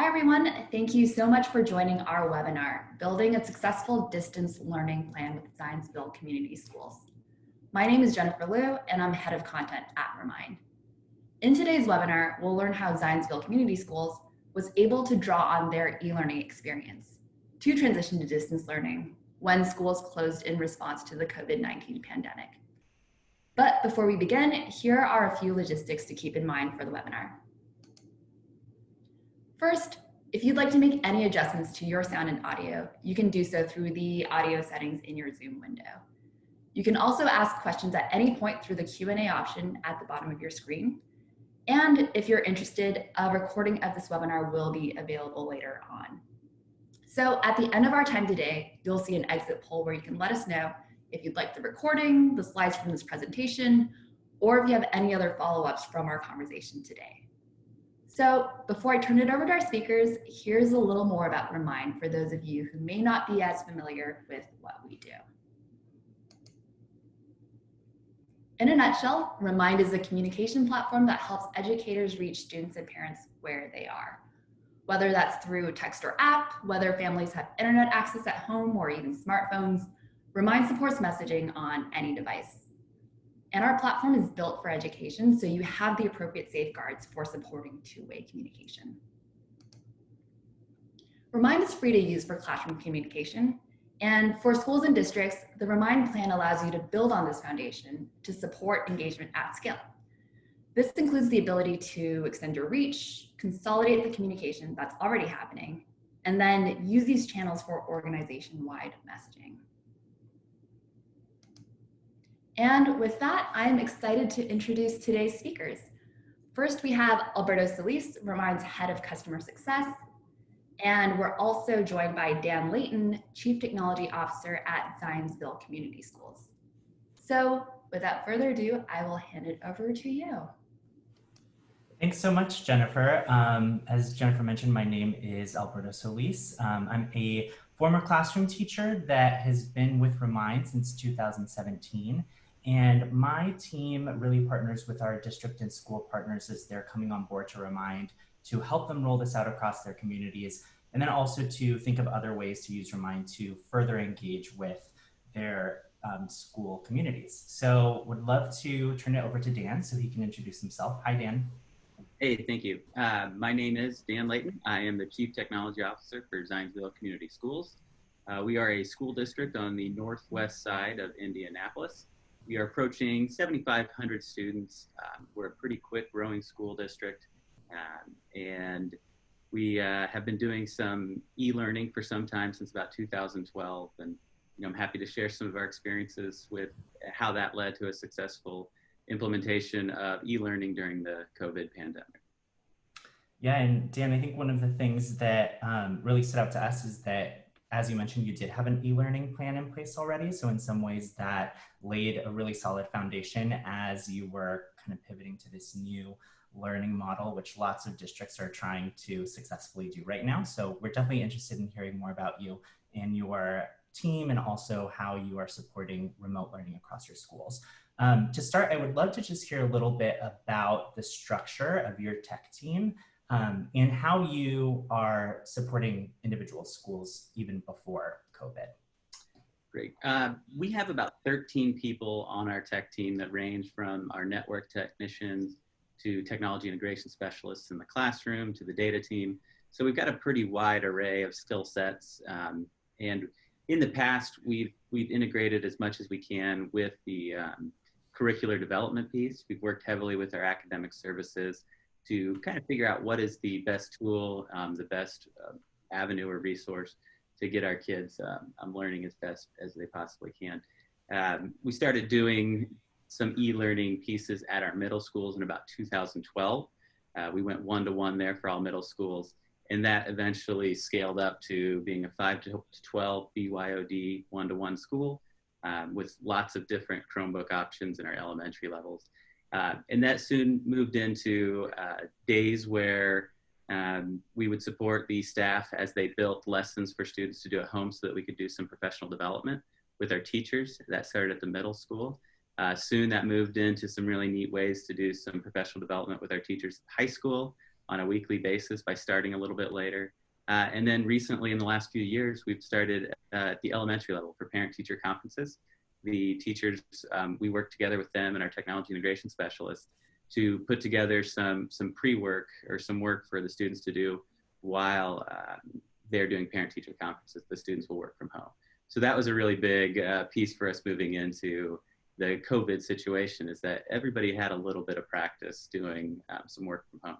Hi everyone, thank you so much for joining our webinar, Building a Successful Distance Learning Plan with Zionsville Community Schools. My name is Jennifer Liu and I'm Head of Content at Remind. In today's webinar, we'll learn how Zionsville Community Schools was able to draw on their e-learning experience to transition to distance learning when schools closed in response to the COVID-19 pandemic. But before we begin, here are a few logistics to keep in mind for the webinar. First, if you'd like to make any adjustments to your sound and audio, you can do so through the audio settings in your Zoom window. You can also ask questions at any point through the Q&A option at the bottom of your screen. And if you're interested, a recording of this webinar will be available later on. So at the end of our time today, you'll see an exit poll where you can let us know if you'd like the recording, the slides from this presentation, or if you have any other follow-ups from our conversation today. So before I turn it over to our speakers, here's a little more about Remind for those of you who may not be as familiar with what we do. In a nutshell, Remind is a communication platform that helps educators reach students and parents where they are. Whether that's through text or app, whether families have internet access at home or even smartphones, Remind supports messaging on any device. And our platform is built for education, so you have the appropriate safeguards for supporting two-way communication. Remind is free to use for classroom communication, and for schools and districts, the Remind plan allows you to build on this foundation to support engagement at scale. This includes the ability to extend your reach, consolidate the communication that's already happening, and then use these channels for organization-wide messaging. And with that, I'm excited to introduce today's speakers. First, we have Alberto Solis, Remind's Head of Customer Success. And we're also joined by Dan Layton, Chief Technology Officer at Zionsville Community Schools. So without further ado, I will hand it over to you. Thanks so much, Jennifer. As Jennifer mentioned, my name is Alberto Solis. I'm a former classroom teacher that has been with Remind since 2017. And my team really partners with our district and school partners as they're coming on board to Remind to help them roll this out across their communities, and then also to think of other ways to use Remind to further engage with their school communities. So would love to turn it over to Dan so he can introduce himself. Hi, Dan. Hey, thank you. My name is Dan Layton. I am the Chief Technology Officer for Zionsville Community Schools. We are a school district on the northwest side of Indianapolis. We are approaching 7,500 students. We're a pretty quick growing school district. And we have been doing some e-learning for some time, since about 2012. And I'm happy to share some of our experiences with how that led to a successful implementation of e-learning during the COVID pandemic. Yeah, and Dan, I think one of the things that really stood out to us is that, as you mentioned, you did have an e-learning plan in place already. So in some ways that laid a really solid foundation as you were kind of pivoting to this new learning model, which lots of districts are trying to successfully do right now. So we're definitely interested in hearing more about you and your team, and also how you are supporting remote learning across your schools. To start, I would love to just hear a little bit about the structure of your tech team and how you are supporting individual schools even before COVID. Great. We have about 13 people on our tech team that range from our network technicians to technology integration specialists in the classroom to the data team. So we've got a pretty wide array of skill sets. And in the past, we've integrated as much as we can with the curricular development piece. We've worked heavily with our academic services to kind of figure out what is the best tool, the best avenue or resource to get our kids learning as best as they possibly can. We started doing some e-learning pieces at our middle schools in about 2012. We went one-to-one there for all middle schools, and that eventually scaled up to being a 5 to 12 BYOD one-to-one school with lots of different Chromebook options in our elementary levels. And that soon moved into days where we would support the staff as they built lessons for students to do at home so that we could do some professional development with our teachers. That started at the middle school. Soon that moved into some really neat ways to do some professional development with our teachers at high school. on a weekly basis by starting a little bit later. And then recently, in the last few years, we've started at the elementary level for parent-teacher conferences. The teachers, we work together with them and our technology integration specialists to put together some pre-work or some work for the students to do while they're doing parent-teacher conferences. The students will work from home. So that was a really big piece for us moving into the COVID situation, is that everybody had a little bit of practice doing some work from home.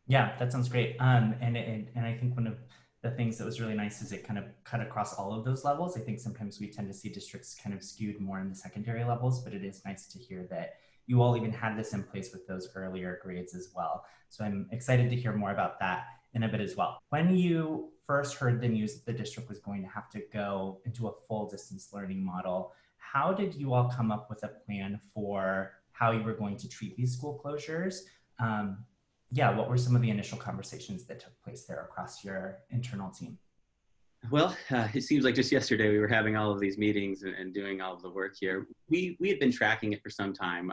Yeah, that sounds great. And I think one of the things that was really nice is it kind of cut across all of those levels. I think sometimes we tend to see districts kind of skewed more in the secondary levels, but it is nice to hear that you all even had this in place with those earlier grades as well. So I'm excited to hear more about that in a bit as well. When you first heard the news that the district was going to have to go into a full distance learning model, how did you all come up with a plan for how you were going to treat these school closures? Yeah, what were some of the initial conversations that took place there across your internal team? Well, it seems like just yesterday we were having all of these meetings and doing all of the work here. We had been tracking it for some time.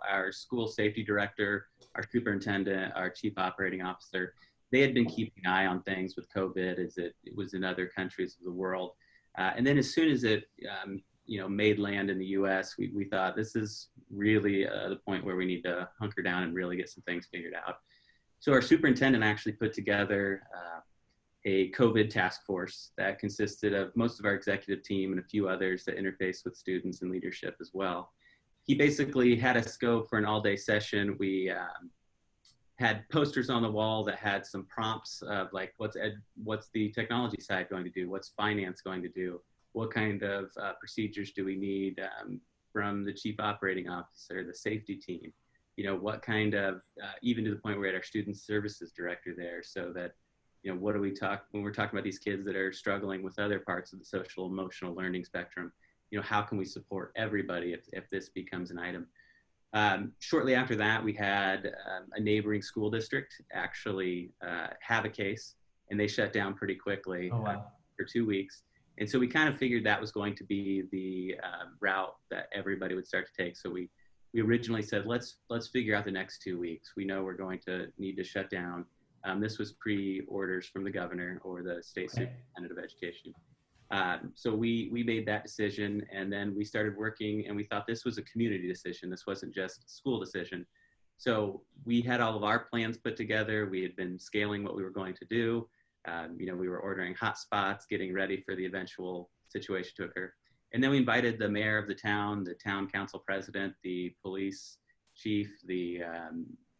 Our school safety director, our superintendent, our chief operating officer, they had been keeping an eye on things with COVID as it was in other countries of the world. And then as soon as it made land in the US, we thought this is really the point where we need to hunker down and really get some things figured out. So our superintendent actually put together a COVID task force that consisted of most of our executive team and a few others that interface with students and leadership as well. He basically had us go for an all-day session. We had posters on the wall that had some prompts of like, what's the technology side going to do? What's finance going to do? What kind of procedures do we need from the chief operating officer, the safety team? What kind of, even to the point where we had our student services director there, so that, what do we talk, when we're talking about these kids that are struggling with other parts of the social emotional learning spectrum, how can we support everybody if this becomes an item? Shortly after that, we had a neighboring school district actually have a case, and they shut down pretty quickly. Oh, wow. For 2 weeks. And so we kind of figured that was going to be the route that everybody would start to take. So we originally said, let's figure out the next 2 weeks. We know we're going to need to shut down. This was pre-orders from the governor or the state superintendent of education. So we made that decision, and then we started working, and we thought this was a community decision. This wasn't just a school decision. So we had all of our plans put together. We had been scaling what we were going to do. We were ordering hotspots, getting ready for the eventual situation to occur. And then we invited the mayor of the town council president, the police chief, the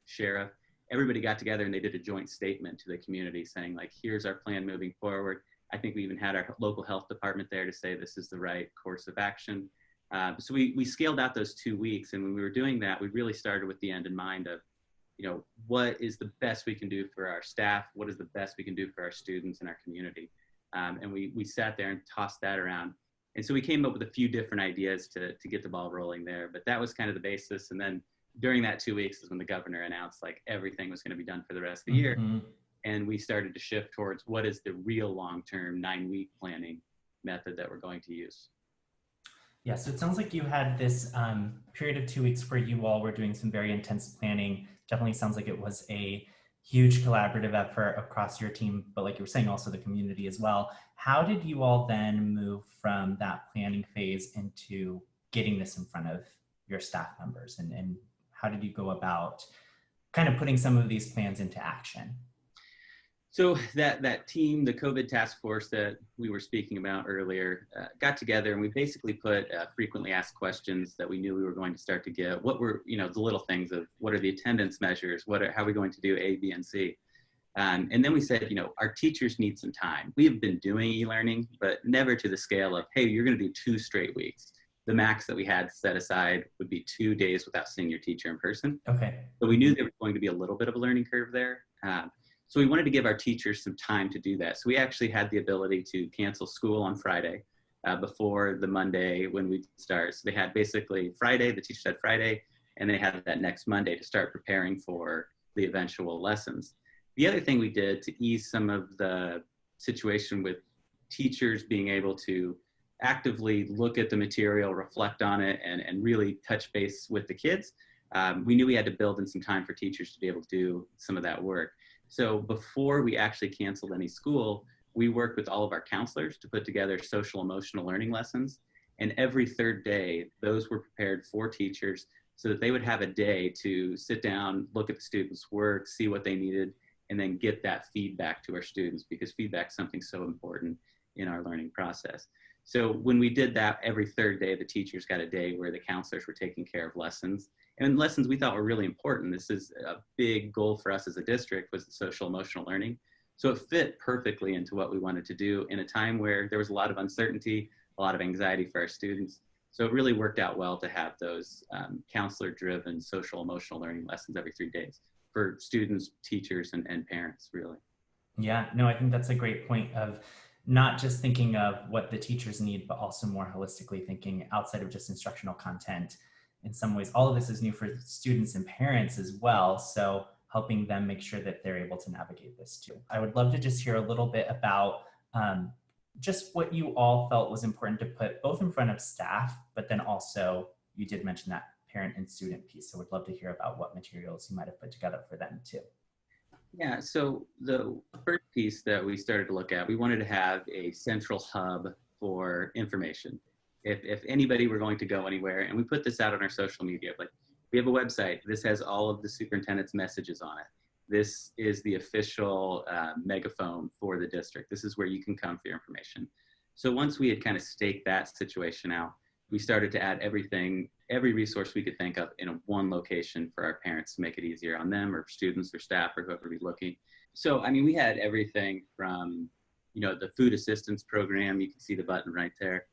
sheriff. Everybody got together and they did a joint statement to the community saying, like, here's our plan moving forward. I think we even had our local health department there to say this is the right course of action. So we scaled out those 2 weeks. And when we were doing that, we really started with the end in mind of, what is the best we can do for our staff? What is the best we can do for our students and our community? And we sat there and tossed that around. And so we came up with a few different ideas to get the ball rolling there, but that was kind of the basis. And then during that 2 weeks is when the governor announced like everything was going to be done for the rest of the year. And we started to shift towards what is the real long-term 9-week planning method that we're going to use. Yeah, so it sounds like you had this period of 2 weeks where you all were doing some very intense planning. Definitely sounds like it was a huge collaborative effort across your team, but like you were saying, also the community as well. How did you all then move from that planning phase into getting this in front of your staff members? And how did you go about kind of putting some of these plans into action? So that team, the COVID task force that we were speaking about earlier, got together, and we basically put frequently asked questions that we knew we were going to start to get. What were, the little things of what are the attendance measures? How are we going to do A, B, and C? And then we said, our teachers need some time. We have been doing e-learning, but never to the scale of, hey, you're going to do 2 straight weeks. The max that we had set aside would be 2 days without seeing your teacher in person. Okay. So we knew there was going to be a little bit of a learning curve there. So we wanted to give our teachers some time to do that. So we actually had the ability to cancel school on Friday before the Monday when we start. So they had basically Friday, the teachers had Friday, and they had that next Monday to start preparing for the eventual lessons. The other thing we did to ease some of the situation with teachers being able to actively look at the material, reflect on it, and really touch base with the kids, we knew we had to build in some time for teachers to be able to do some of that work. So before we actually canceled any school, we worked with all of our counselors to put together social emotional learning lessons. And every third day, those were prepared for teachers so that they would have a day to sit down, look at the students' work, see what they needed, and then get that feedback to our students, because feedback is something so important in our learning process. So when we did that, every third day, the teachers got a day where the counselors were taking care of lessons, and lessons we thought were really important. This is a big goal for us as a district, was the social emotional learning. So it fit perfectly into what we wanted to do in a time where there was a lot of uncertainty, a lot of anxiety for our students. So it really worked out well to have those counselor-driven social emotional learning lessons every 3 days for students, teachers, and parents, really. Yeah, no, I think that's a great point of not just thinking of what the teachers need, but also more holistically thinking outside of just instructional content. In some ways, all of this is new for students and parents as well. So helping them make sure that they're able to navigate this too. I would love to just hear a little bit about just what you all felt was important to put both in front of staff, but then also you did mention that parent and student piece. So we'd love to hear about what materials you might have put together for them too. Yeah, so the first piece that we started to look at, we wanted to have a central hub for information. If anybody were going to go anywhere, and we put this out on our social media, like we have a website, this has all of the superintendent's messages on it. This is the official megaphone for the district. This is where you can come for your information. So once we had kind of staked that situation out, we started to add everything, every resource we could think of in one location for our parents to make it easier on them, or students or staff or whoever be looking. So, I mean, we had everything from, the food assistance program. You can see the button right there.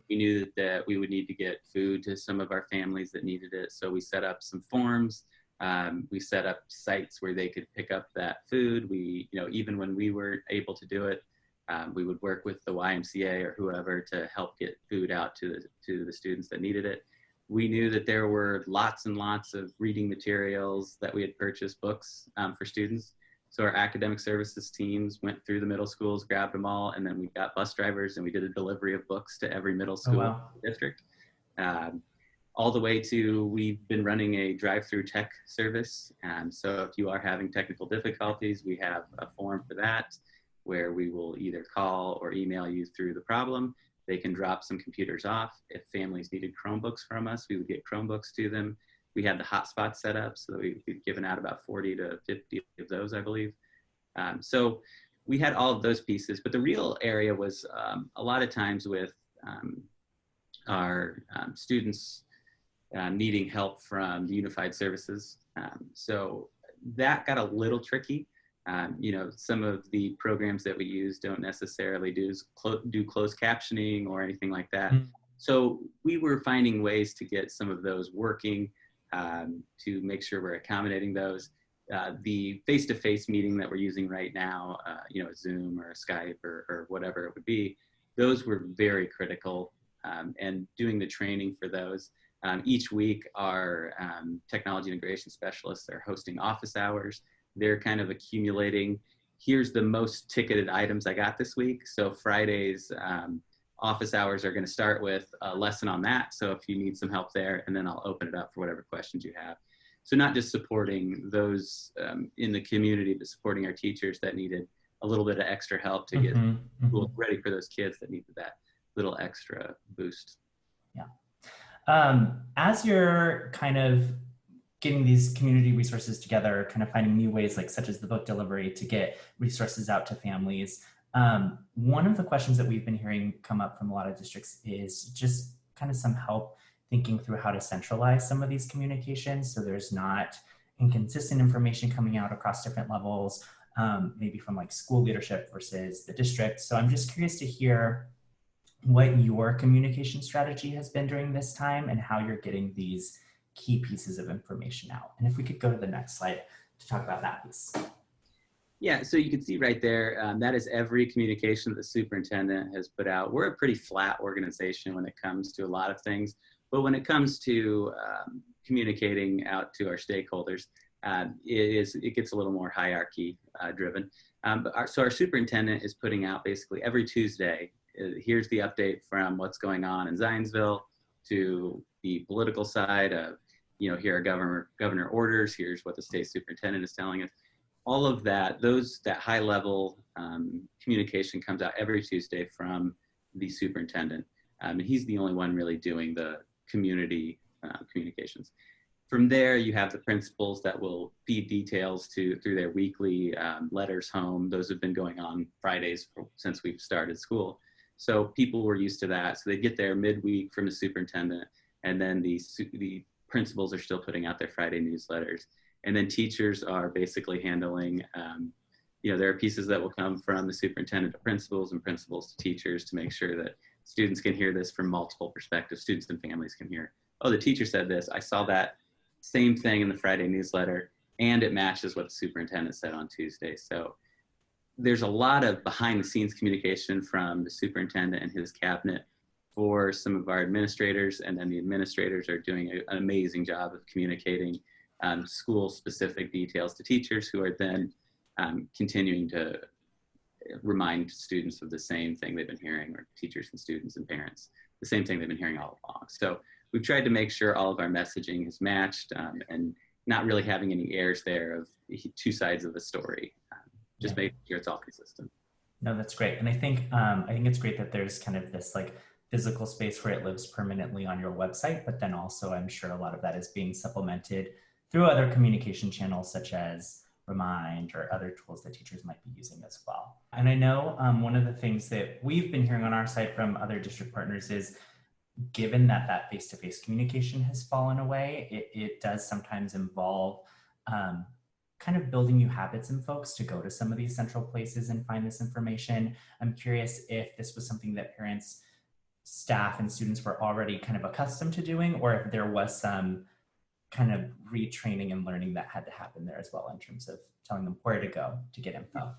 We knew that we would need to get food to some of our families that needed it. So we set up some forms. We set up sites where they could pick up that food. We, even when we weren't able to do it, we would work with the YMCA or whoever to help get food out to the students that needed it. We knew that there were lots and lots of reading materials that we had purchased, books for students. So our academic services teams went through the middle schools, grabbed them all, and then we got bus drivers and we did a delivery of books to every middle school in the district. All the way to, we've been running a drive-through tech service. So if you are having technical difficulties, we have a form for that, where we will either call or email you through the problem. They can drop some computers off. If families needed Chromebooks from us, we would get Chromebooks to them. We had the hotspot set up, so we've given out about 40 to 50 of those, I believe. So we had all of those pieces, but the real area was a lot of times with our students needing help from the Unified Services. So that got a little tricky. Some of the programs that we use don't necessarily do closed captioning or anything like that. So we were finding ways to get some of those working to make sure we're accommodating those. The face-to-face meeting that we're using right now, Zoom or Skype or whatever it would be, those were very critical, and doing the training for those. Each week, our technology integration specialists are hosting office hours. They're kind of accumulating, here's the most ticketed items I got this week. So Friday's office hours are going to start with a lesson on that. So if you need some help there, and then I'll open it up for whatever questions you have. So not just supporting those in the community, but supporting our teachers that needed a little bit of extra help to get school ready for those kids that needed that little extra boost. Yeah. As you're kind of getting these community resources together, kind of finding new ways, like such as the book delivery, to get resources out to families. One of the questions that we've been hearing come up from a lot of districts is just kind of some help thinking through how to centralize some of these communications so there's not inconsistent information coming out across different levels, maybe from like school leadership versus the district. So I'm just curious to hear what your communication strategy has been during this time and how you're getting these key pieces of information out. And if we could go to the next slide to talk about that piece. Yeah, so you can see right there, that is every communication that the superintendent has put out. We're a pretty flat organization when it comes to a lot of things, but when it comes to communicating out to our stakeholders, it gets a little more hierarchy driven. So our superintendent is putting out basically every Tuesday, here's the update from what's going on in Zionsville, to the political side of, here are governor orders, here's what the state superintendent is telling us. all of that, that high level communication comes out every Tuesday from the superintendent. And he's the only one really doing the community communications. From there, you have the principals that will feed details through their weekly letters home. Those have been going on Fridays since we've started school. So people were used to that. So they get there midweek from the superintendent, and then the principals are still putting out their Friday newsletters. And then teachers are basically handling, there are pieces that will come from the superintendent to principals and principals to teachers to make sure that students can hear this from multiple perspectives. Students and families can hear, oh, the teacher said this. I saw that same thing in the Friday newsletter, and it matches what the superintendent said on Tuesday. So there's a lot of behind the scenes communication from the superintendent and his cabinet for some of our administrators, and then the administrators are doing an amazing job of communicating school specific details to teachers, who are then continuing to remind students of the same thing they've been hearing, or teachers and students and parents, the same thing they've been hearing all along. So we've tried to make sure all of our messaging is matched and not really having any errors there of two sides of the story, just making sure it's all consistent. No, that's great. And I think it's great that there's kind of this like physical space where it lives permanently on your website, but then also I'm sure a lot of that is being supplemented through other communication channels such as Remind or other tools that teachers might be using as well. And I know one of the things that we've been hearing on our side from other district partners is, given that face-to-face communication has fallen away, it does sometimes involve kind of building new habits in folks to go to some of these central places and find this information. I'm curious if this was something that parents, staff, and students were already kind of accustomed to doing, or if there was some kind of retraining and learning that had to happen there as well in terms of telling them where to go to get info.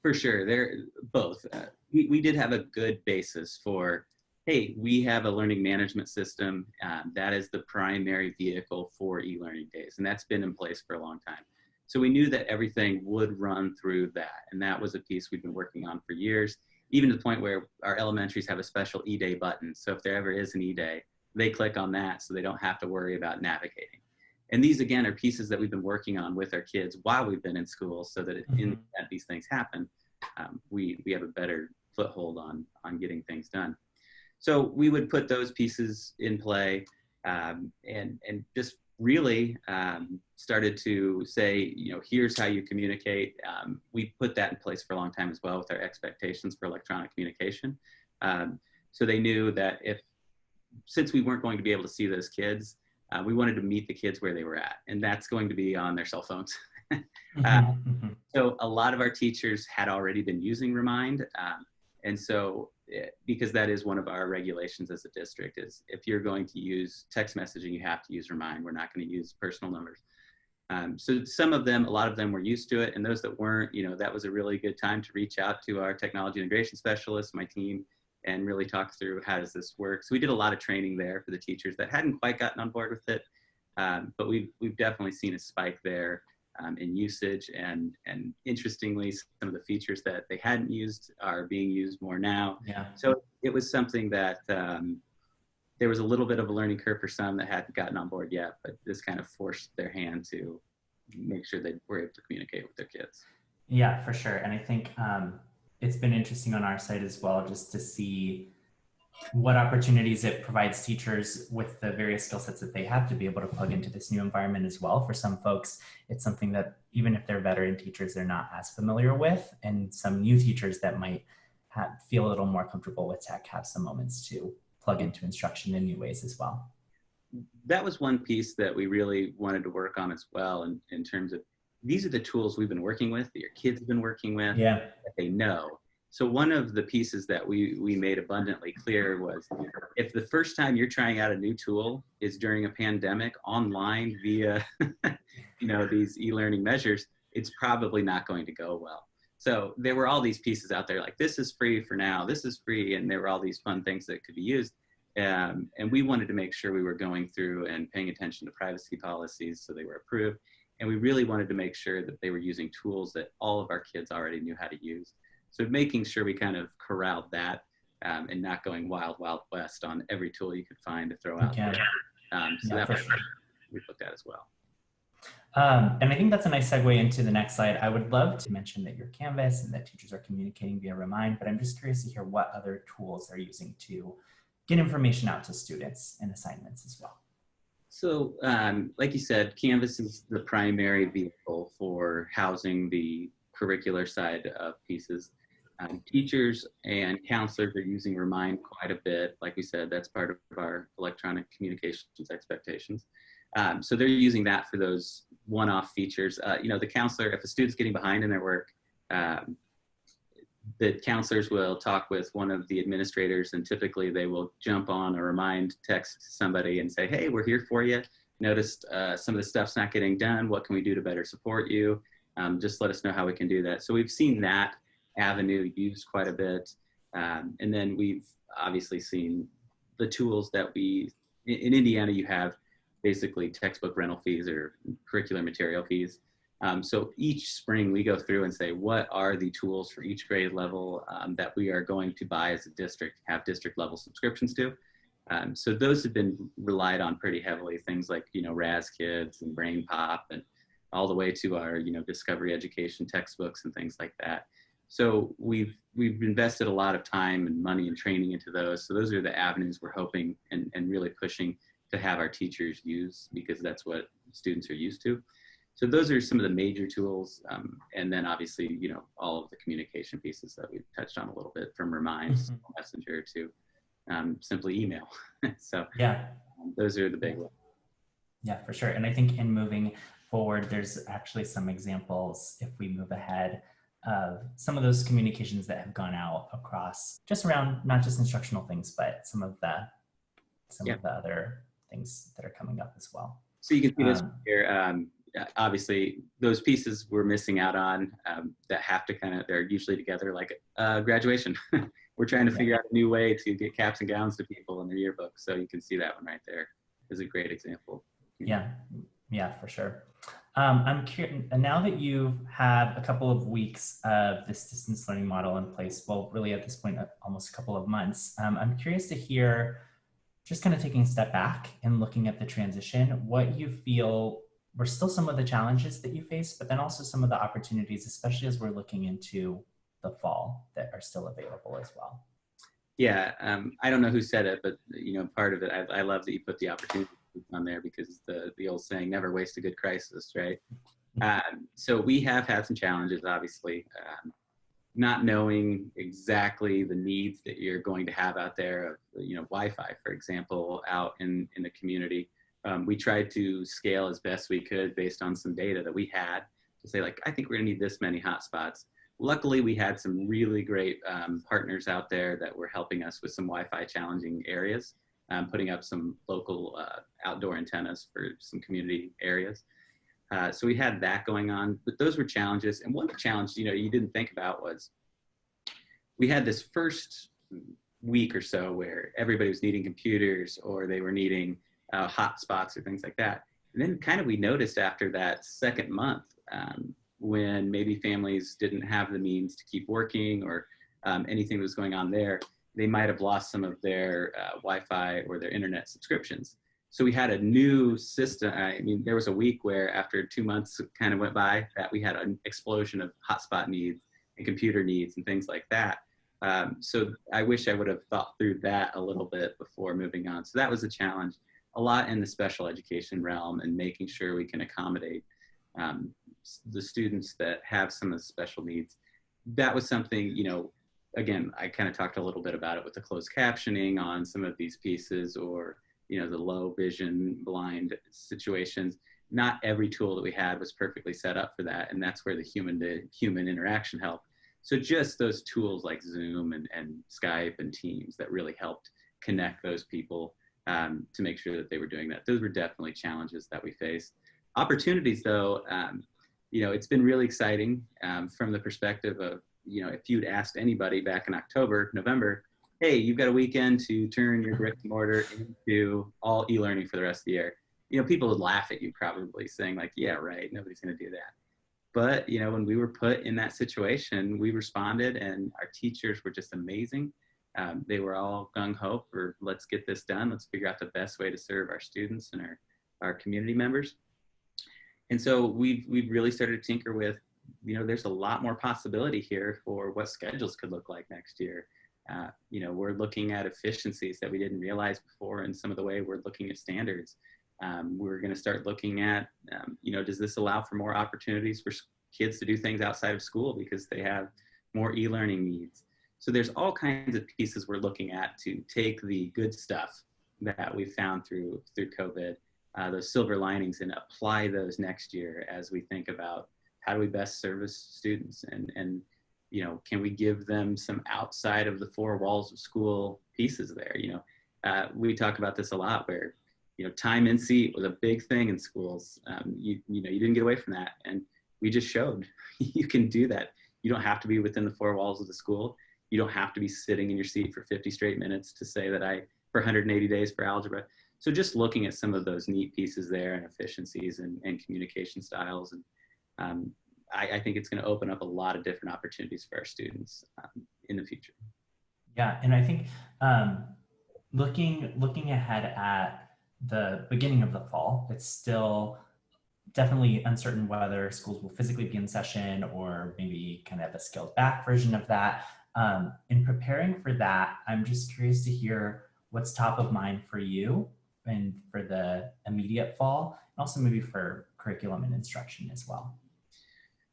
For sure, they're both. We did have a good basis for, hey, we have a learning management system that is the primary vehicle for e-learning days, and that's been in place for a long time. So we knew that everything would run through that, and that was a piece we've been working on for years, even to the point where our elementaries have a special e-day button. So if there ever is an e-day, they click on that so they don't have to worry about navigating. And these, again, are pieces that we've been working on with our kids while we've been in school, so that in that these things happen, we have a better foothold on getting things done. So we would put those pieces in play and just really started to say, here's how you communicate. We put that in place for a long time as well with our expectations for electronic communication. So they knew that since we weren't going to be able to see those kids, we wanted to meet the kids where they were at, and that's going to be on their cell phones. So a lot of our teachers had already been using Remind. And so, because that is one of our regulations as a district, is if you're going to use text messaging, you have to use Remind. We're not going to use personal numbers. So a lot of them were used to it, and those that weren't, that was a really good time to reach out to our technology integration specialists, my team, and really talk through how does this work. So we did a lot of training there for the teachers that hadn't quite gotten on board with it, but we've definitely seen a spike there in usage, and interestingly, some of the features that they hadn't used are being used more now. Yeah. So it was something that there was a little bit of a learning curve for some that hadn't gotten on board yet, but this kind of forced their hand to make sure they were able to communicate with their kids. Yeah, for sure. And I think it's been interesting on our side as well, just to see what opportunities it provides teachers with the various skill sets that they have to be able to plug into this new environment as well. For some folks, it's something that even if they're veteran teachers, they're not as familiar with, and some new teachers that might feel a little more comfortable with tech have some moments to plug into instruction in new ways as well. That was one piece that we really wanted to work on as well, in terms of, these are the tools we've been working with, that your kids have been working with, that they know. So one of the pieces that we made abundantly clear was, if the first time you're trying out a new tool is during a pandemic online via these e-learning measures, it's probably not going to go well. So there were all these pieces out there like, this is free for now, this is free, and there were all these fun things that could be used. And we wanted to make sure we were going through and paying attention to privacy policies so they were approved. And we really wanted to make sure that they were using tools that all of our kids already knew how to use. So making sure we kind of corralled that and not going wild west on every tool you could find to throw out there. So that was we looked at as well. And I think that's a nice segue into the next slide. I would love to mention that your Canvas and that teachers are communicating via Remind, but I'm just curious to hear what other tools they're using to get information out to students and assignments as well. So like you said, Canvas is the primary vehicle for housing the curricular side of pieces. Teachers and counselors are using Remind quite a bit. Like we said, that's part of our electronic communications expectations. So they're using that for those one-off features. The counselor, if a student's getting behind in their work, the counselors will talk with one of the administrators, and typically they will jump on a Remind text to somebody and say, hey, we're here for you. Noticed some of the stuff's not getting done. What can we do to better support you? Just let us know how we can do that. So we've seen that avenue used quite a bit. And then we've obviously seen the tools that in Indiana, you have basically textbook rental fees or curricular material fees. So each spring we go through and say, what are the tools for each grade level that we are going to buy as a district, have district level subscriptions to? So those have been relied on pretty heavily, things like, RAS Kids and Brain Pop, and all the way to our, Discovery Education textbooks and things like that. So we've invested a lot of time and money and training into those. So those are the avenues we're hoping and really pushing to have our teachers use, because that's what students are used to. So those are some of the major tools. And then obviously, all of the communication pieces that we've touched on a little bit, from Remind, Messenger to simply email. So yeah, those are the big ones. Yeah, for sure. And I think in moving forward, there's actually some examples, if we move ahead, of some of those communications that have gone out across just around not just instructional things, but some of the other things that are coming up as well. So you can see this here. Obviously, those pieces we're missing out on that have to they're usually together, like graduation. We're trying to figure out a new way to get caps and gowns to people in their yearbook. So you can see that one right there is a great example. Yeah, for sure. I'm curious, now that you have a couple of weeks of this distance learning model in place, well, really at this point, almost a couple of months, I'm curious to hear, just kind of taking a step back and looking at the transition, what you feel were still some of the challenges that you face, but then also some of the opportunities, especially as we're looking into the fall, that are still available as well. Yeah, I don't know who said it, but part of it, I love that you put the opportunity on there, because the old saying, never waste a good crisis, right? So we have had some challenges, obviously, not knowing exactly the needs that you're going to have out there. Wi-Fi, for example, out in the community. We tried to scale as best we could based on some data that we had to say, like, I think we're gonna need this many hotspots. Luckily, we had some really great partners out there that were helping us with some Wi-Fi challenging areas, putting up some local outdoor antennas for some community areas. So we had that going on, but those were challenges. And one challenge, you didn't think about was, we had this first week or so where everybody was needing computers, or they were needing hotspots or things like that. And then we noticed after that second month, when maybe families didn't have the means to keep working, or anything that was going on there, they might have lost some of their Wi-Fi or their internet subscriptions. So we had a new system. There was a week where after 2 months went by, that we had an explosion of hotspot needs and computer needs and things like that. So I wish I would have thought through that a little bit before moving on. So that was a challenge, a lot in the special education realm, and making sure we can accommodate the students that have some of the special needs. That was something, again, I talked a little bit about it with the closed captioning on some of these pieces, or, the low vision blind situations. Not every tool that we had was perfectly set up for that. And that's where the human to human interaction helped. So just those tools like Zoom and Skype and Teams that really helped connect those people to make sure that they were doing that. Those were definitely challenges that we faced. Opportunities, though, it's been really exciting from the perspective of, if you'd asked anybody back in October, November, hey, you've got a weekend to turn your brick and mortar into all e-learning for the rest of the year. People would laugh at you probably, saying like, yeah, right, nobody's going to do that. But, when we were put in that situation, we responded, and our teachers were just amazing. They were all gung-ho for, let's get this done. Let's figure out the best way to serve our students and our community members. And so we've really started to tinker with, there's a lot more possibility here for what schedules could look like next year. We're looking at efficiencies that we didn't realize before, and some of the way we're looking at standards. We're going to start looking at, does this allow for more opportunities for kids to do things outside of school because they have more e-learning needs? So there's all kinds of pieces we're looking at to take the good stuff that we found through COVID, those silver linings, and apply those next year as we think about how do we best service students, and can we give them some outside of the four walls of school pieces there? We talk about this a lot, where time in seat was a big thing in schools. You didn't get away from that, and we just showed you can do that. You don't have to be within the four walls of the school. You don't have to be sitting in your seat for 50 straight minutes to say that for 180 days for algebra. So just looking at some of those neat pieces there, and efficiencies and communication styles, and I think it's going to open up a lot of different opportunities for our students in the future. Yeah, and I think looking ahead at the beginning of the fall, it's still definitely uncertain whether schools will physically be in session or maybe kind of a scaled back version of that. In preparing for that, I'm just curious to hear what's top of mind for you and for the immediate fall, and also maybe for curriculum and instruction as well.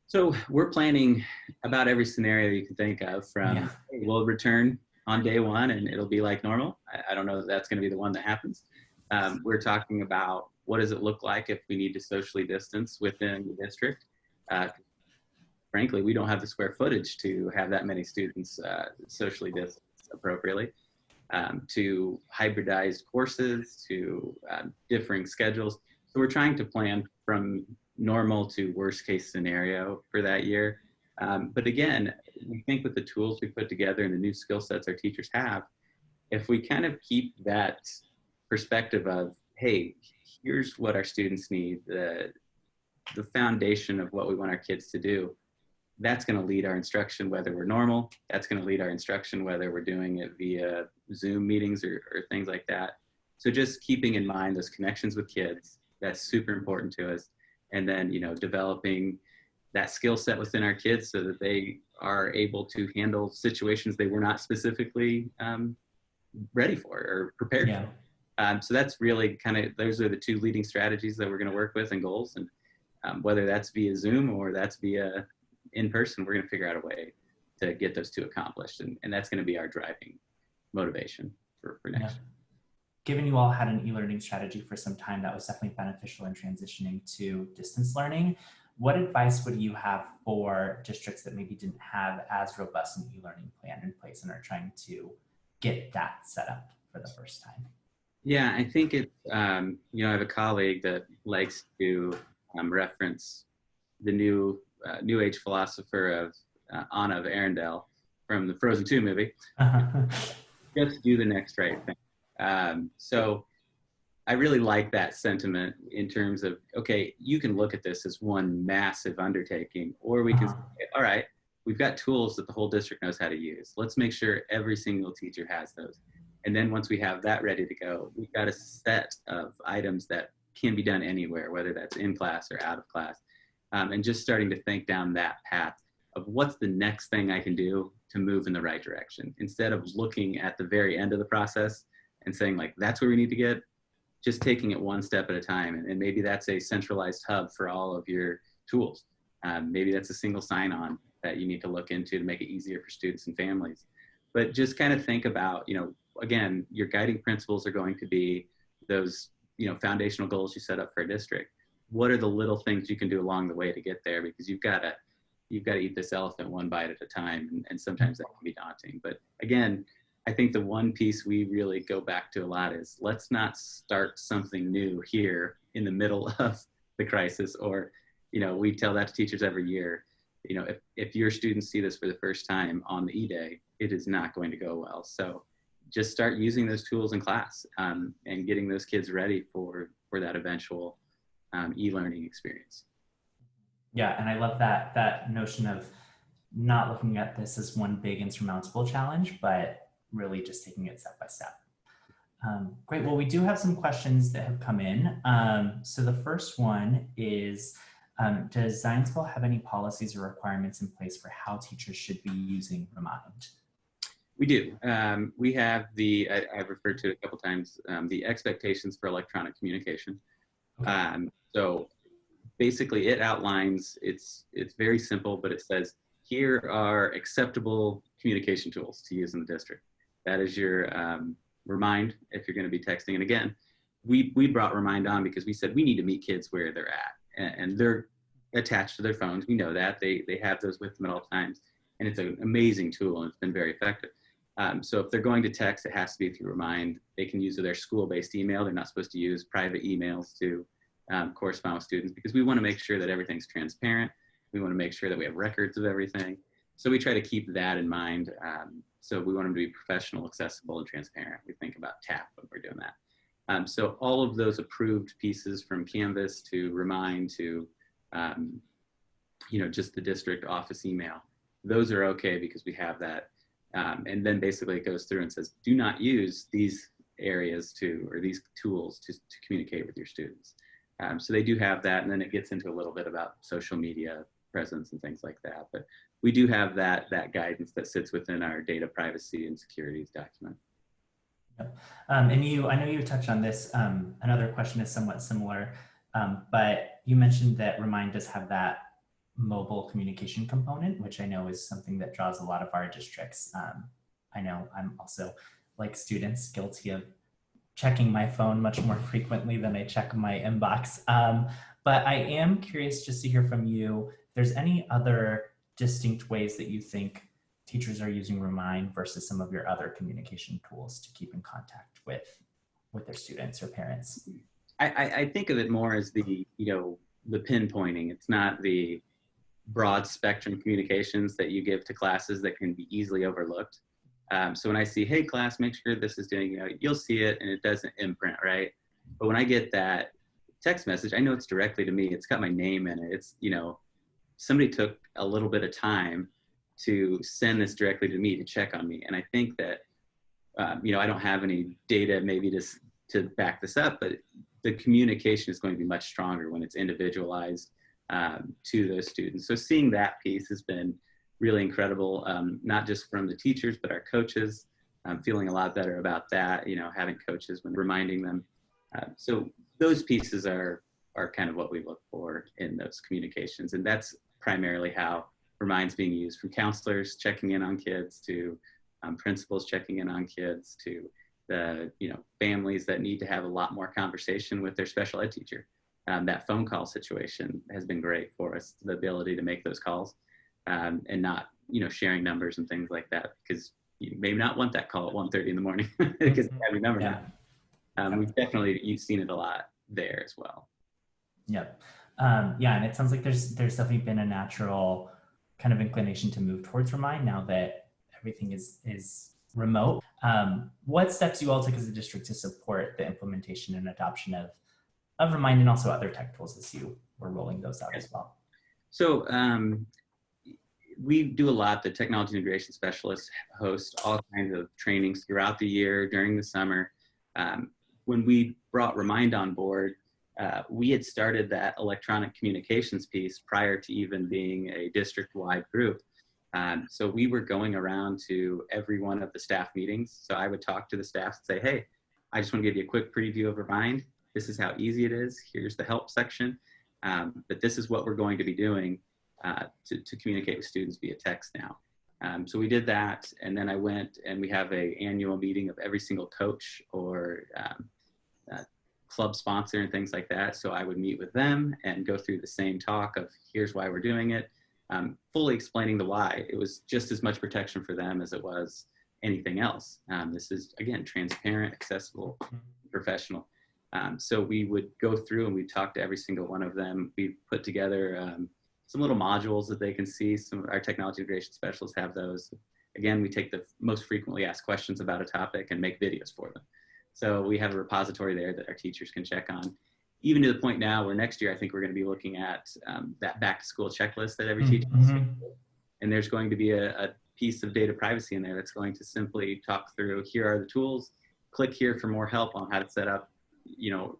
So we're planning about every scenario you can think of, from hey, we'll return on day one and it'll be like normal. I don't know that that's going to be the one that happens. We're talking about what does it look like if we need to socially distance within the district. Frankly, we don't have the square footage to have that many students socially distance appropriately. To hybridized courses, to differing schedules. So we're trying to plan from normal to worst case scenario for that year. But again, we think with the tools we put together and the new skill sets our teachers have, if we kind of keep that perspective of, hey, here's what our students need, the foundation of what we want our kids to do, that's going to lead our instruction whether we're normal. That's going to lead our instruction whether we're doing it via Zoom meetings or things like that. So just keeping in mind those connections with kids, that's super important to us. And then, developing that skill set within our kids so that they are able to handle situations they were not specifically ready for or prepared for. So that's really those are the two leading strategies that we're going to work with and goals. And whether that's via Zoom or that's via in person, we're going to figure out a way to get those two accomplished. And that's going to be our driving motivation for next year. Given you all had an e-learning strategy for some time that was definitely beneficial in transitioning to distance learning, what advice would you have for districts that maybe didn't have as robust an e-learning plan in place and are trying to get that set up for the first time? Yeah, I think it's, I have a colleague that likes to reference the new age philosopher of Anna of Arundel from the Frozen 2 movie. Just do the next right thing. So I really like that sentiment in terms of, okay, you can look at this as one massive undertaking, or we can say, all right, we've got tools that the whole district knows how to use. Let's make sure every single teacher has those. And then once we have that ready to go, we've got a set of items that can be done anywhere, whether that's in class or out of class. And just starting to think down that path of what's the next thing I can do to move in the right direction, instead of looking at the very end of the process and saying like, that's where we need to get, just taking it one step at a time. And maybe that's a centralized hub for all of your tools. Maybe that's a single sign-on that you need to look into to make it easier for students and families. But just kind of think about, again, your guiding principles are going to be those, foundational goals you set up for a district. What are the little things you can do along the way to get there? Because you've got to eat this elephant one bite at a time. And sometimes that can be daunting. But again, I think the one piece we really go back to a lot is, let's not start something new here in the middle of the crisis. Or, we tell that to teachers every year. If your students see this for the first time on the E-Day, it is not going to go well. So just start using those tools in class and getting those kids ready for that eventual e-learning experience. Yeah, and I love that notion of not looking at this as one big insurmountable challenge, but really just taking it step by step. Great. Well, we do have some questions that have come in. So the first one is, does Zionsville have any policies or requirements in place for how teachers should be using Remind? We do. We have I've referred to it a couple times, the expectations for electronic communication. Okay. So basically it outlines, it's very simple, but it says, here are acceptable communication tools to use in the district. That is your Remind if you're going to be texting. And again, we brought Remind on because we said we need to meet kids where they're at, and they're attached to their phones. We know that they have those with them at all times, and it's an amazing tool and it's been very effective. So if they're going to text, it has to be through Remind. They can use their school-based email. They're not supposed to use private emails to correspond with students, because we want to make sure that everything's transparent. We want to make sure that we have records of everything. So we try to keep that in mind. So we want them to be professional, accessible, and transparent. We think about TAP when we're doing that. So all of those approved pieces, from Canvas to Remind to just the district office email, those are okay because we have that. And then basically it goes through and says, do not use these areas or these tools to communicate with your students. So they do have that, and then it gets into a little bit about social media presence and things like that. But we do have that guidance that sits within our data privacy and securities document. Yep. And I know you touched on this. Another question is somewhat similar, but you mentioned that Remind does have that mobile communication component, which I know is something that draws a lot of our districts. I know I'm also, like students, guilty of checking my phone much more frequently than I check my inbox. But I am curious just to hear from you, if there's any other distinct ways that you think teachers are using Remind versus some of your other communication tools to keep in contact with their students or parents. I think of it more as the pinpointing. It's not the broad spectrum communications that you give to classes that can be easily overlooked. So when I see, hey class, make sure this is doing, you'll see it and it doesn't imprint, right? But when I get that text message, I know it's directly to me. It's got my name in it. It's, somebody took a little bit of time to send this directly to me to check on me. And I think that, I don't have any data maybe to back this up, but the communication is going to be much stronger when it's individualized to those students. So seeing that piece has been really incredible, not just from the teachers, but our coaches. I'm feeling a lot better about that, having coaches when reminding them. So those pieces are kind of what we look for in those communications. And that's primarily how Remind's being used, from counselors checking in on kids to principals checking in on kids to the families that need to have a lot more conversation with their special ed teacher. That phone call situation has been great for us, the ability to make those calls and not sharing numbers and things like that, because you may not want that call at 1:30 in the morning because you have your number now. You've seen it a lot there as well. Yep. And it sounds like there's definitely been a natural kind of inclination to move towards Remind now that everything is remote. What steps you all took as a district to support the implementation and adoption of Remind and also other tech tools as you were rolling those out as well? So we do a lot. The technology integration specialists host all kinds of trainings throughout the year during the summer. When we brought Remind on board, we had started that electronic communications piece prior to even being a district-wide group. So we were going around to every one of the staff meetings. So I would talk to the staff and say, hey, I just want to give you a quick preview of Remind. This is how easy it is. Here's the help section. But this is what we're going to be doing to communicate with students via text now. So we did that, and then I went and we have an annual meeting of every single coach or club sponsor and things like that. So I would meet with them and go through the same talk of here's why we're doing it, fully explaining the why. It was just as much protection for them as it was anything else. This is, again, transparent, accessible, professional. So we would go through and we'd talk to every single one of them. We put together some little modules that they can see. Some of our technology integration specialists have those. Again, we take the most frequently asked questions about a topic and make videos for them. So we have a repository there that our teachers can check on, even to the point now where next year I think we're going to be looking at that back to school checklist that every teacher has. And there's going to be a piece of data privacy in there that's going to simply talk through, here are the tools, click here for more help on how to set up,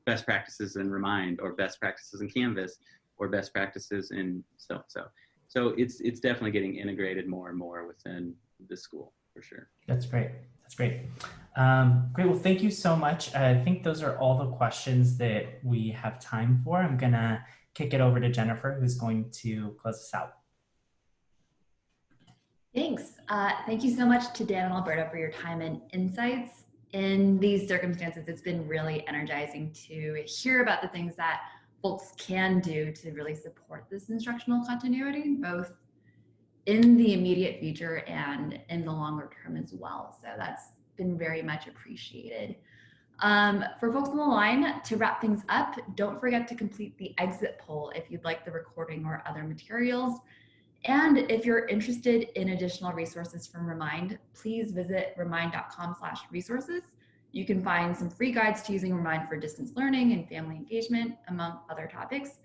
best practices in Remind, or best practices in Canvas, or best practices in so-and-so. So it's definitely getting integrated more and more within the school, for sure. That's great. That's great. Great. Well, thank you so much. I think those are all the questions that we have time for. I'm going to kick it over to Jennifer, who's going to close us out. Thanks. Thank you so much to Dan and Alberta for your time and insights. In these circumstances, it's been really energizing to hear about the things that folks can do to really support this instructional continuity, both in the immediate future and in the longer term as well. So that's been very much appreciated. For folks on the line, to wrap things up, don't forget to complete the exit poll if you'd like the recording or other materials. And if you're interested in additional resources from Remind, please visit remind.com/resources. You can find some free guides to using Remind for distance learning and family engagement, among other topics.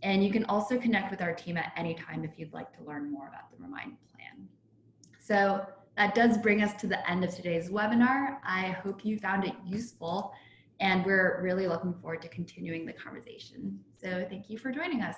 And you can also connect with our team at any time if you'd like to learn more about the Remind plan. So that does bring us to the end of today's webinar. I hope you found it useful, and we're really looking forward to continuing the conversation. So thank you for joining us.